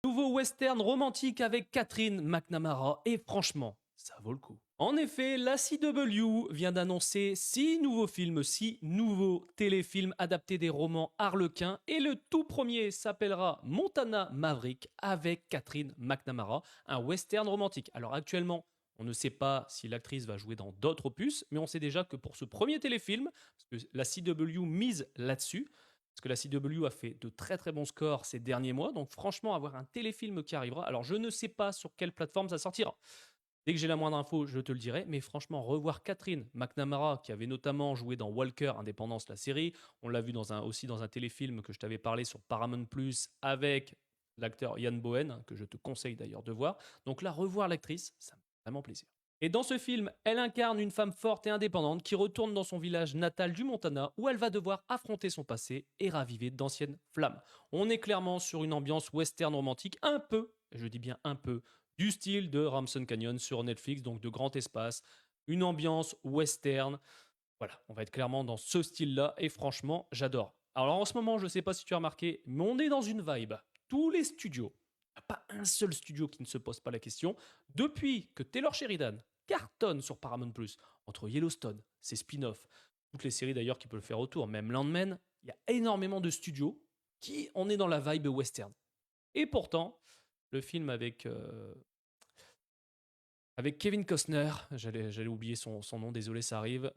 Nouveau western romantique avec Catherine McNamara et franchement, ça vaut le coup. En effet, la CW vient d'annoncer 6 nouveaux films, 6 nouveaux téléfilms adaptés des romans Harlequin et le tout premier s'appellera Montana Maverick avec Catherine McNamara, un western romantique. Alors actuellement, on ne sait pas si l'actrice va jouer dans d'autres opus, mais on sait déjà que pour ce premier téléfilm, parce que la CW mise là-dessus, parce que la CW a fait de très très bons scores ces derniers mois, donc franchement, avoir un téléfilm qui arrivera, alors je ne sais pas sur quelle plateforme ça sortira. Dès que j'ai la moindre info, je te le dirai, mais franchement, revoir Catherine McNamara, qui avait notamment joué dans Walker, Indépendance, la série, on l'a vu aussi dans un téléfilm que je t'avais parlé sur Paramount+, avec l'acteur Ian Bohen, que je te conseille d'ailleurs de voir. Donc là, revoir l'actrice, ça me fait vraiment plaisir. Et dans ce film, elle incarne une femme forte et indépendante qui retourne dans son village natal du Montana où elle va devoir affronter son passé et raviver d'anciennes flammes. On est clairement sur une ambiance western romantique un peu, je dis bien un peu, du style de Ramson Canyon sur Netflix, donc de grand espace, une ambiance western. Voilà, on va être clairement dans ce style-là et franchement, j'adore. Alors en ce moment, je ne sais pas si tu as remarqué, mais on est dans une vibe. Tous les studios, il n'y a pas un seul studio qui ne se pose pas la question. Depuis que Taylor Sheridan cartonne sur Paramount+, entre Yellowstone, ses spin-offs, toutes les séries d'ailleurs qui peuvent le faire autour, même Landman, il y a énormément de studios qui en est dans la vibe western. Et pourtant, le film avec Kevin Costner, j'allais oublier son nom, désolé, ça arrive.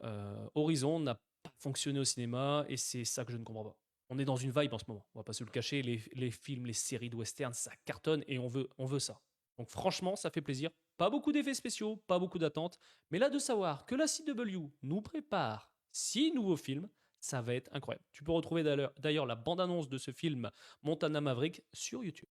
Horizon n'a pas fonctionné au cinéma et c'est ça que je ne comprends pas. On est dans une vibe en ce moment, on va pas se le cacher. Les films, les séries de western, ça cartonne et on veut ça. Donc franchement, ça fait plaisir. Pas beaucoup d'effets spéciaux, pas beaucoup d'attentes, mais là de savoir que la CW nous prépare 6 nouveaux films, ça va être incroyable. Tu peux retrouver d'ailleurs la bande-annonce de ce film Montana Maverick sur YouTube.